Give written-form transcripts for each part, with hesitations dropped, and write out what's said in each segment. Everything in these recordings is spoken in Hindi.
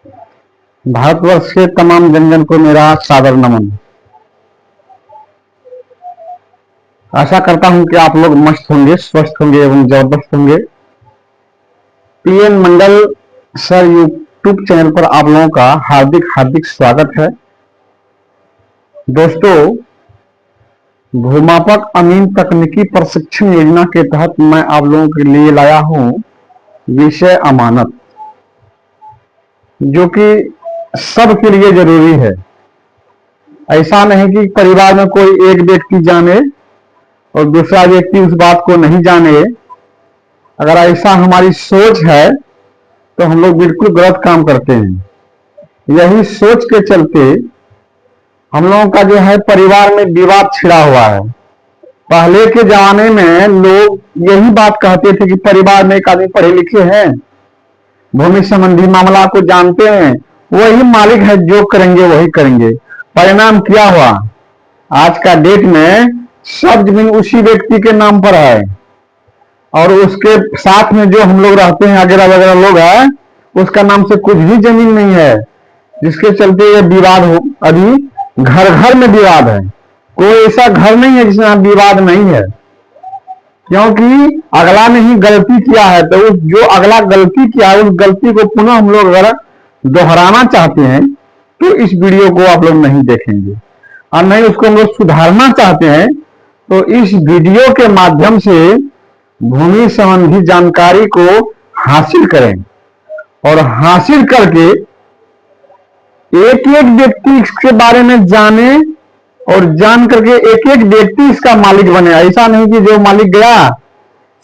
भारतवर्ष के तमाम जनजन को मेरा सादर नमन। आशा करता हूं कि आप लोग मस्त होंगे, स्वस्थ होंगे एवं जबरदस्त होंगे। पीएन मंडल सर यूट्यूब चैनल पर आप लोगों का हार्दिक हार्दिक स्वागत है। दोस्तों, भूमापक अमीन तकनीकी प्रशिक्षण योजना के तहत मैं आप लोगों के लिए लाया हूं विषय अमानत, जो कि सबके लिए जरूरी है। ऐसा नहीं कि परिवार में कोई एक व्यक्ति जाने और दूसरा व्यक्ति उस बात को नहीं जाने। अगर ऐसा हमारी सोच है तो हम लोग बिल्कुल गलत काम करते हैं। यही सोच के चलते हम लोगों का जो है परिवार में विवाद छिड़ा हुआ है। पहले के जमाने में लोग यही बात कहते थे कि परिवार में एक आदमी पढ़े लिखे हैं, भूमि संबंधी मामला को जानते हैं, वही मालिक है, जो करेंगे वही करेंगे। परिणाम क्या हुआ? आज का डेट में सब जमीन उसी व्यक्ति के नाम पर है और उसके साथ में जो हम लोग रहते हैं वगैरह वगैरह लोग हैं, उसका नाम से कुछ भी जमीन नहीं है, जिसके चलते ये विवाद हो। अभी घर घर में विवाद है। कोई ऐसा घर नहीं है जिसमें विवाद नहीं है, क्योंकि अगला ने ही गलती किया है। तो उस जो अगला गलती किया है उस गलती को पुनः हम लोग अगर दोहराना चाहते हैं तो इस वीडियो को आप लोग नहीं देखेंगे, और नहीं उसको हम लोग सुधारना चाहते हैं तो इस वीडियो के माध्यम से भूमि संबंधी जानकारी को हासिल करें और हासिल करके एक एक व्यक्ति इसके बारे में जाने और जान करके एक एक व्यक्ति इसका मालिक बने। ऐसा नहीं कि जो मालिक गया,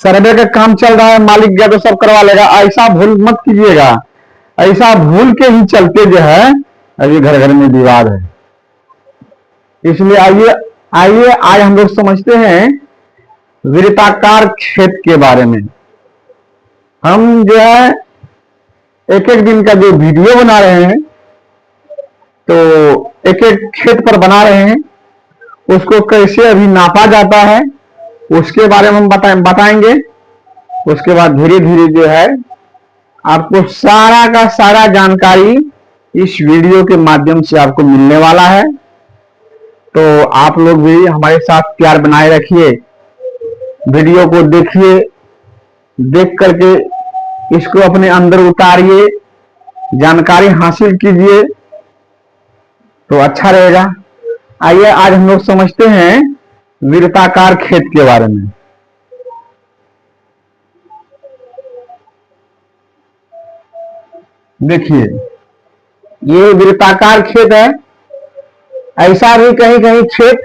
सर्वे का काम चल रहा है, मालिक गया तो सब करवा लेगा, ऐसा भूल मत कीजिएगा। ऐसा भूल के ही चलते जो है अभी घर घर में विवाद है। इसलिए आइए आइए आज हम लोग समझते हैं वृत्ताकार खेत के बारे में। हम जो है एक एक दिन का जो वीडियो बना रहे हैं तो एक एक खेत पर बना रहे हैं, उसको कैसे अभी नापा जाता है उसके बारे में हम बताएंगे। उसके बाद धीरे धीरे जो है आपको सारा का सारा जानकारी इस वीडियो के माध्यम से आपको मिलने वाला है। तो आप लोग भी हमारे साथ प्यार बनाए रखिए, वीडियो को देखिए, देख करके इसको अपने अंदर उतारिए, जानकारी हासिल कीजिए तो अच्छा रहेगा। आइए आज हम लोग समझते हैं वृत्ताकार खेत के बारे में। देखिए, ये वृत्ताकार खेत है। ऐसा भी कहीं कहीं खेत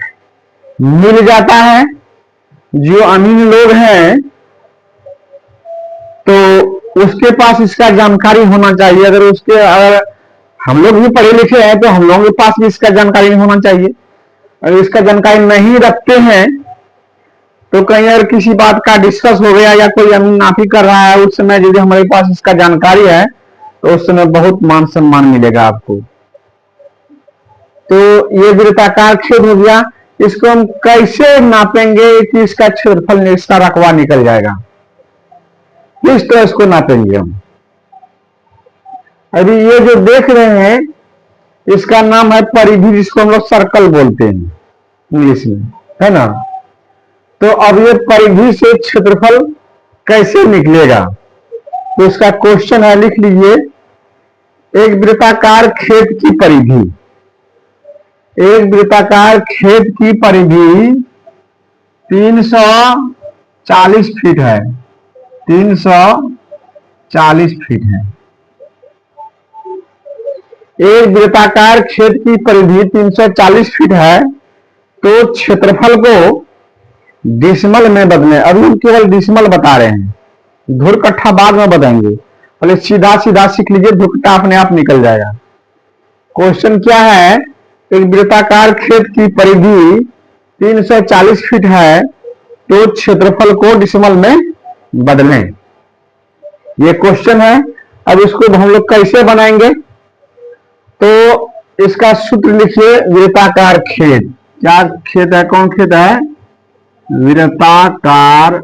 मिल जाता है। जो अमीर लोग हैं तो उसके पास इसका जानकारी होना चाहिए। अगर हम लोग भी पढ़े लिखे हैं तो हम लोगों के पास भी इसका जानकारी होना चाहिए। अगर इसका जानकारी नहीं रखते हैं तो कहीं अगर किसी बात का डिस्कस हो गया या कोई अमीन नाफी कर रहा है, उस समय यदि हमारे पास इसका जानकारी है तो उस समय बहुत मान सम्मान मिलेगा आपको। तो ये वृत्ताकार खेत हो गया। इसको हम कैसे नापेंगे कि इसका क्षेत्रफल, इसका रकबा निकल जाएगा? किस तरह इसको नापेंगे हम? अभी ये जो देख रहे हैं इसका नाम है परिधि, जिसको हम लोग सर्कल बोलते हैं इंग्लिश में, है ना। तो अब ये परिधि से क्षेत्रफल कैसे निकलेगा? तो इसका क्वेश्चन है, लिख लीजिए। एक वृत्ताकार खेत की परिधि, एक वृत्ताकार खेत की परिधि 340 फीट है। 340 फीट है। एक वृत्ताकार खेत की परिधि 340 फीट है। तो क्षेत्रफल को डिसमल में बदले। अभी हम केवल डिसमल बता रहे हैं, धुर कट्ठा बाद में बताएंगे। पहले सीधा सीधा सीख लीजिए, धुर कट्ठा अपने आप निकल जाएगा। क्वेश्चन क्या है? एक वृत्ताकार खेत की परिधि 340 फीट है तो क्षेत्रफल को डिसमल में बदलें। ये क्वेश्चन है। अब इसको हम लोग कैसे बनाएंगे? तो इसका सूत्र लिखिए। वृत्ताकार खेत, क्या खेत है, कौन खेत है? वृत्ताकार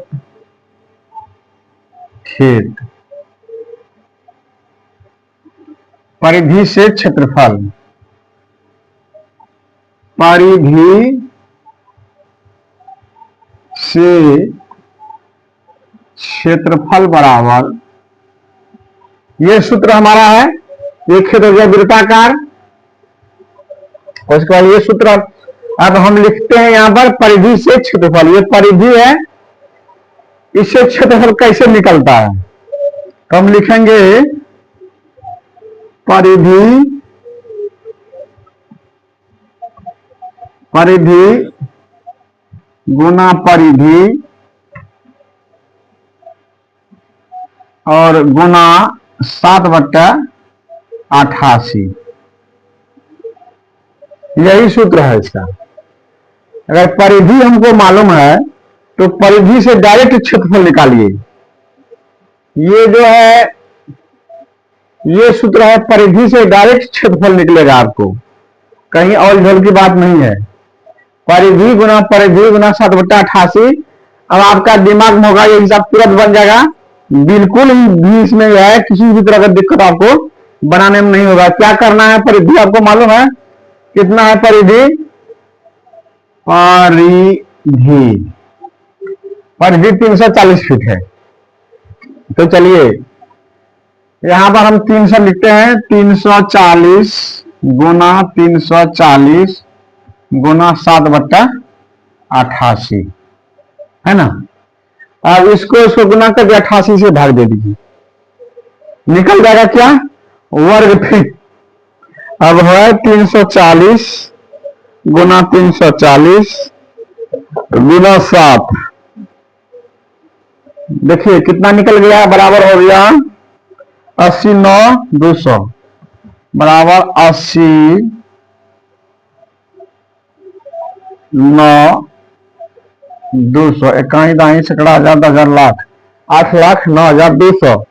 खेत। परिधि से क्षेत्रफल, परिधि से क्षेत्रफल बराबर, ये सूत्र हमारा है। एक क्षेत्र हो गया वृत्ताकार, उसके बाद ये सूत्र अब हम लिखते हैं यहां पर परिधि से क्षेत्रफल। ये परिधि है, इससे क्षेत्रफल कैसे निकलता है तो हम लिखेंगे परिधि, परिधि गुना परिधि और गुना 7/88, यही सूत्र है इसका। अगर परिधि हमको मालूम है तो परिधि से डायरेक्ट क्षेत्रफल निकालिए। ये जो है ये सूत्र है, परिधि से डायरेक्ट क्षेत्रफल निकलेगा आपको, कहीं और झोल की बात नहीं है। परिधि गुना 7/88। अब आपका दिमाग में होगा ये हिसाब तुरंत बन जाएगा, बिल्कुल भी इसमें जो है किसी भी तरह का दिक्कत आपको बनाने में नहीं होगा। क्या करना है, परिधि आपको मालूम है कितना है, परिधि परिधि परिधि 340 फीट है। तो चलिए यहां पर हम 300 लिखते हैं, 340 गुना 340 गुना 7/88 है ना। अब इसको गुना करके 88 से भाग दे दीजिए, निकल जाएगा क्या, वर्ग फीट। अब है 340 गुना 340 गुना 7, देखिए कितना निकल गया, बराबर हो गया 80 9 200 बराबर 80 9 200, इकाई दाई सैकड़ा हजार 10,000 लाख 8,09,200।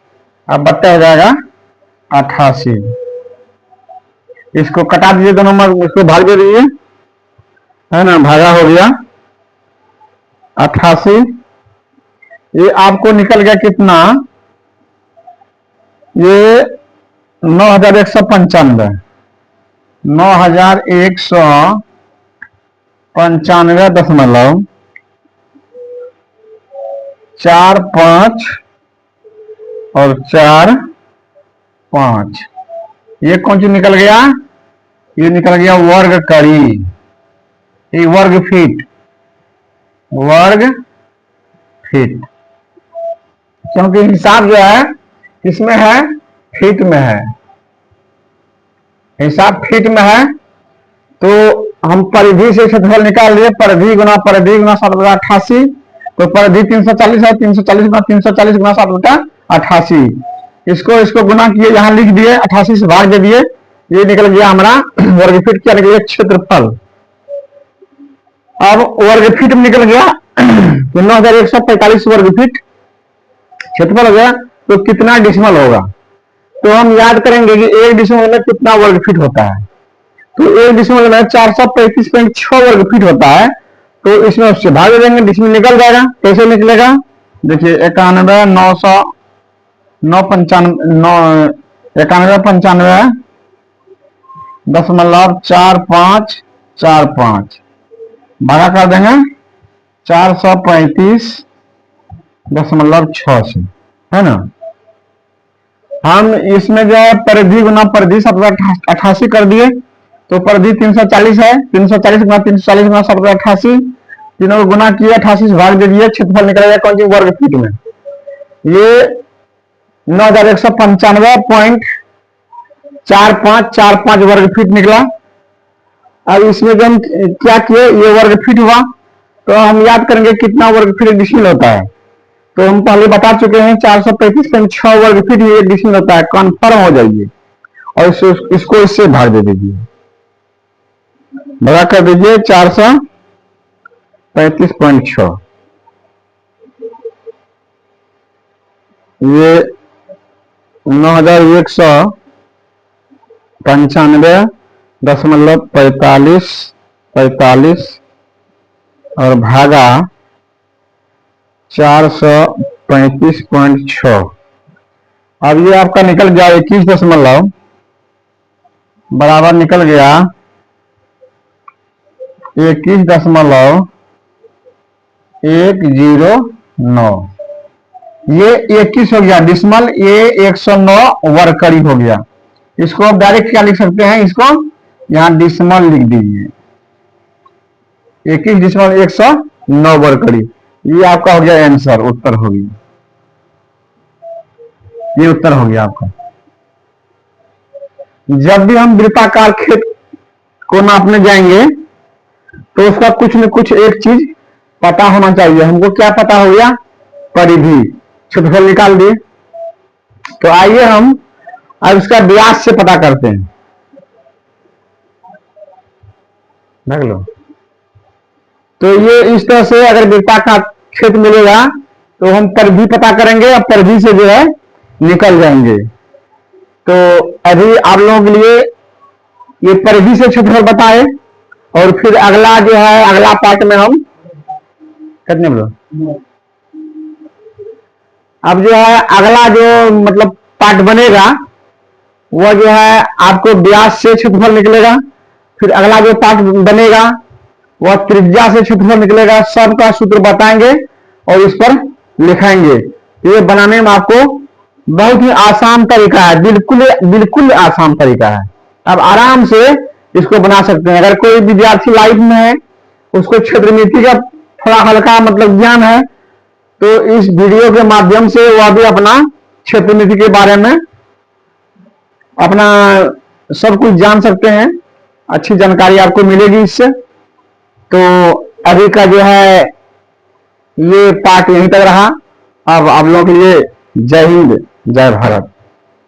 अब बट्टा हो जाएगा 88, इसको कटा दीजिए दोनों में, इसको भाग दे दीजिए, है ना, भागा हो गया 88। ये आपको निकल गया कितना, ये 9,195 9,195.45 और 4 5, ये कौन सी निकल गया, ये निकल गया वर्ग कड़ी, ये वर्ग फीट, वर्ग फीट, क्योंकि हिसाब जो है किसमें है, फीट में है, हिसाब फीट में है। तो हम परिधि से क्षेत्रफल निकाल लिए, परिधि गुना 7/88, तो परिधि 340 है, 340 गुना 340 गुना 7/88, इसको गुना किए, यहां लिख दिए, 88 से भाग दे दिए, ये निकल गया हमारा वर्ग फीट। क्या निकल गया, क्षेत्रफल। अब वर्ग फीट में निकल गया तो 9,145 वर्ग फीट क्षेत्रफल हो गया, तो कितना डिसिमल होगा, तो हम याद करेंगे कि एक डिसिमल में कितना वर्ग फीट होता है, तो एक डिसिमल में 435.6 वर्ग फीट होता है, तो इसमें उससे भाग दे देंगे, डिसिमल निकल जाएगा। कैसे निकलेगा, देखिए 91 900 91 95 .4545 भागा कर देंगे 435.6 से, है ना। हम इसमें जो है परिधि गुना परिधि 7/88 कर दिए, तो परिधि 340 है, 340 गुना 340 गुना 7/88, तीनों को गुना किया, 88 से भाग दे दिए, क्षेत्रफल निकलेगा कौन सी, वर्ग फीट में। ये 9,195.4545 वर्ग फीट निकला। अब इसमें जो हम क्या किए, ये वर्ग फीट हुआ, तो हम याद करेंगे कितना वर्ग फीट डिसिमल होता है, तो हम पहले बता चुके हैं 435.6 वर्ग फीट ये डिसिमल होता है, कन्फर्म हो जाइए और इसको इससे भाग दे दीजिए, भगा कर दीजिए 435.6, ये 9,195.45 और भागा 435.6। अब ये आपका निकल गया 21.9 बराबर निकल गया 21.109। ये 21 हो गया डिसमल, ये 109 वर्ग करीब हो गया। इसको आप डायरेक्ट क्या लिख सकते हैं, इसको यहां डिसमल लिख दीजिए, 21.109 वर्ग करीब। ये आपका हो गया आंसर, उत्तर हो गया, ये उत्तर हो गया आपका। जब भी हम वृत्ताकार खेत को नापने जाएंगे तो उसका कुछ न कुछ एक चीज पता होना चाहिए। हमको क्या पता हो गया, परिधि, क्षेत्रफल निकाल दिए। तो आइए हम अब इसका व्यास से पता करते हैं, देख लो। तो ये इस तरह से अगर वृत्ताकार क्षेत्र मिलेगा तो हम परिधि पता करेंगे और परिधि से जो है निकल जाएंगे। तो अभी आप लोगों के लिए ये परिधि से क्षेत्रफल बताए, और फिर अगला जो है अगला पार्ट में हम कितने बोलो, अब जो है अगला जो मतलब पार्ट बनेगा वह जो है आपको व्यास से क्षेत्रफल निकलेगा। फिर अगला जो पार्ट बनेगा वह त्रिज्या से क्षेत्रफल निकलेगा। सबका सूत्र बताएंगे और इस पर लिखाएंगे। ये बनाने में आपको बहुत ही आसान तरीका है, बिल्कुल बिल्कुल आसान तरीका है। अब आराम से इसको बना सकते हैं। अगर कोई विद्यार्थी लाइफ में है, उसको क्षेत्रमिति का थोड़ा हल्का मतलब ज्ञान है, तो इस वीडियो के माध्यम से वह भी अपना क्षेत्रमिति के बारे में अपना सब कुछ जान सकते हैं। अच्छी जानकारी आपको मिलेगी इससे। तो अभी का जो है ये पार्ट यहीं तक रहा। अब आप लोगों के लिए जय हिंद, जय भारत।